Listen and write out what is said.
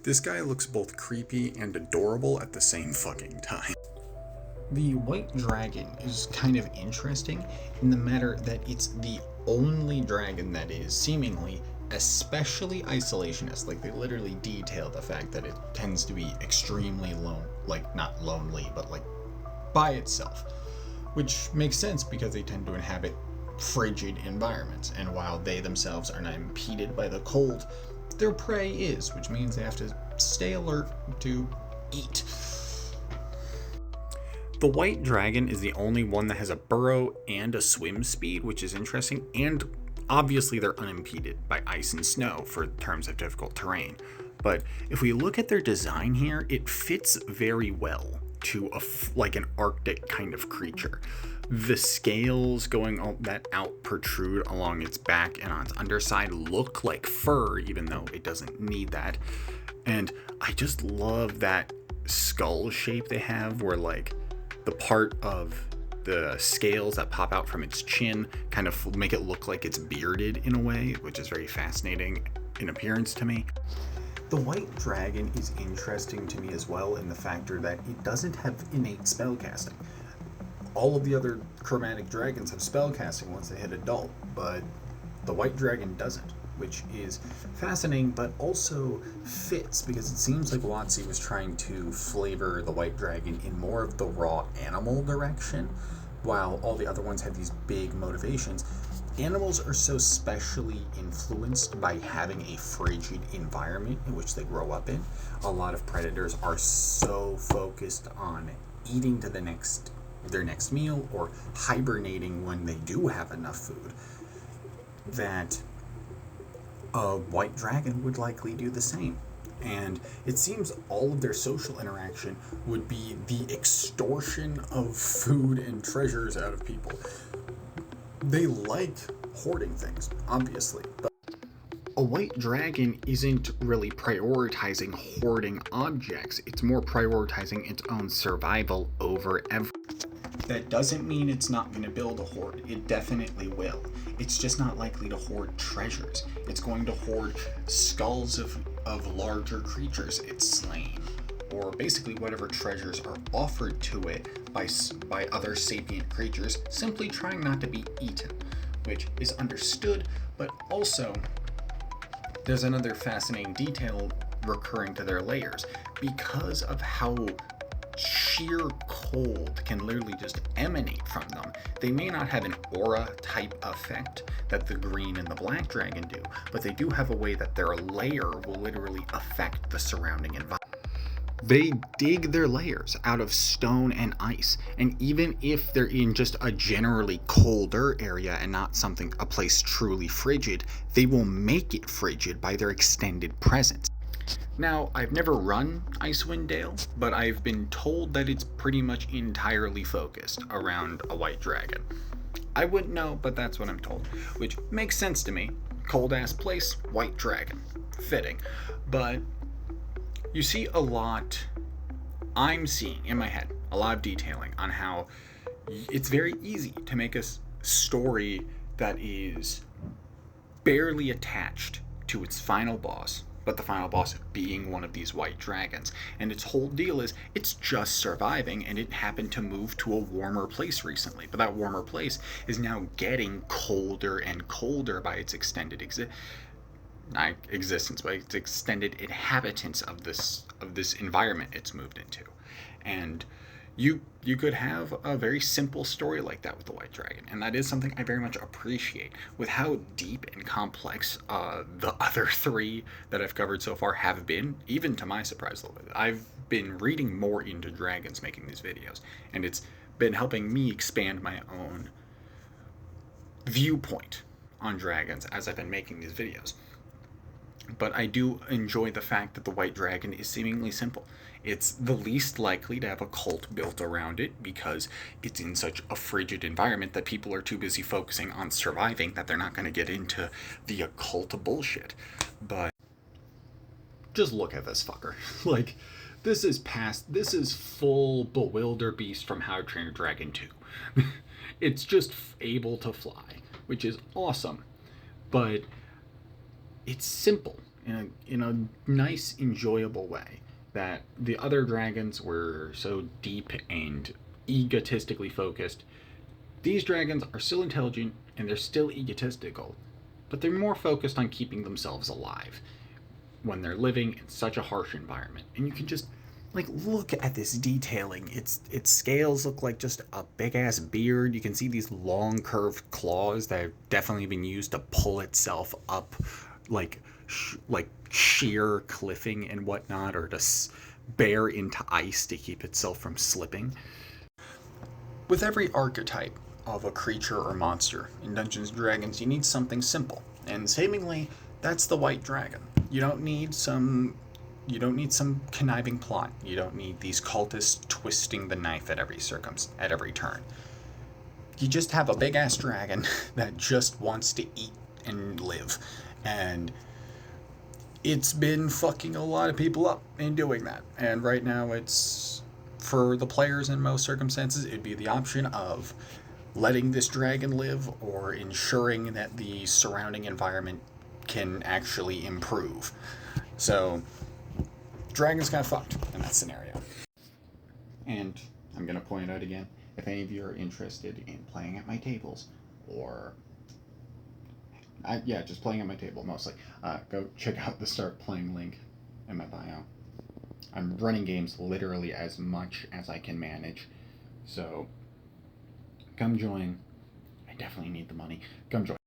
This guy looks both creepy and adorable at the same fucking time. The white dragon is kind of interesting in the matter that it's the only dragon that is seemingly especially isolationist. Like, they literally detail the fact that it tends to be extremely lone, like not lonely, but like by itself, which makes sense because they tend to inhabit frigid environments, and while they themselves are not impeded by the cold, their prey is, which means they have to stay alert to eat. The white dragon is the only one that has a burrow and a swim speed, which is interesting, and obviously they're unimpeded by ice and snow for terms of difficult terrain. But if we look at their design here, it fits very well to like an Arctic kind of creature. The scales going that out protrude along its back and on its underside look like fur, even though it doesn't need that. And I just love that skull shape they have, where like the part of the scales that pop out from its chin kind of make it look like it's bearded in a way, which is very fascinating in appearance to me. The white dragon is interesting to me as well in the factor that it doesn't have innate spellcasting. All of the other chromatic dragons have spellcasting once they hit adult, but the white dragon doesn't, which is fascinating, but also fits because it seems like WotC was trying to flavor the white dragon in more of the raw animal direction, while all the other ones have these big motivations. Animals are so specially influenced by having a frigid environment in which they grow up in. A lot of predators are so focused on eating to their next meal or hibernating when they do have enough food that a white dragon would likely do the same. And it seems all of their social interaction would be the extortion of food and treasures out of people. They like hoarding things, obviously, but A white dragon isn't really prioritizing hoarding objects, it's more prioritizing its own survival over everything. that doesn't mean it's not going to build a hoard. It definitely will. It's just not likely to hoard treasures. It's going to hoard skulls of larger creatures it's slain, or basically whatever treasures are offered to it by other sapient creatures, simply trying not to be eaten, which is understood, but also there's another fascinating detail recurring to their layers. Because of how sheer cold can literally just emanate from them, they may not have an aura type effect that the green and the black dragon do, but they do have a way that their layer will literally affect the surrounding environment. They dig their layers out of stone and ice, and even if they're in just a generally colder area and not a place truly frigid, they will make it frigid by their extended presence. Now, I've never run Icewind Dale, but I've been told that it's pretty much entirely focused around a white dragon. I wouldn't know, but that's what I'm told, which makes sense to me. Cold ass place, white dragon. Fitting. But you see a lot, I'm seeing in my head, a lot of detailing on how it's very easy to make a story that is barely attached to its final boss, but the final boss being one of these white dragons. And its whole deal is it's just surviving, and it happened to move to a warmer place recently. But that warmer place is now getting colder and colder by its extended existence, by its extended inhabitants of this environment it's moved into. And you could have a very simple story like that with the white dragon, and that is something I very much appreciate. With how deep and complex the other three that I've covered so far have been, even to my surprise a little bit, I've been reading more into dragons making these videos, and it's been helping me expand my own viewpoint on dragons as I've been making these videos. But I do enjoy the fact that the white dragon is seemingly simple. It's the least likely to have a cult built around it because it's in such a frigid environment that people are too busy focusing on surviving that they're not going to get into the occult bullshit. But just look at this fucker. Like, this is full Bewilder Beast from How to Train Your Dragon 2. It's just able to fly, which is awesome. But it's simple. in a nice, enjoyable way. That the other dragons were so deep and egotistically focused. These dragons are still intelligent and they're still egotistical, but they're more focused on keeping themselves alive when they're living in such a harsh environment. And you can just like look at this detailing. Its scales look like just a big ass beard. You can see these long curved claws that have definitely been used to pull itself up, like like sheer cliffing and whatnot, or to bear into ice to keep itself from slipping. With every archetype of a creature or monster in Dungeons and Dragons, you need something simple, and seemingly that's the white dragon. You don't need some conniving plot. You don't need these cultists twisting the knife at every turn. You just have a big ass dragon that just wants to eat and live, and it's been fucking a lot of people up in doing that. And right now, it's for the players in most circumstances, it'd be the option of letting this dragon live or ensuring that the surrounding environment can actually improve. So, dragons got fucked in that scenario. And I'm going to point out again, if any of you are interested in playing at my tables, or yeah, just playing at my table mostly, go check out the Start Playing link in my bio. I'm running games literally as much as I can manage, so come join. I definitely need the money. Come join.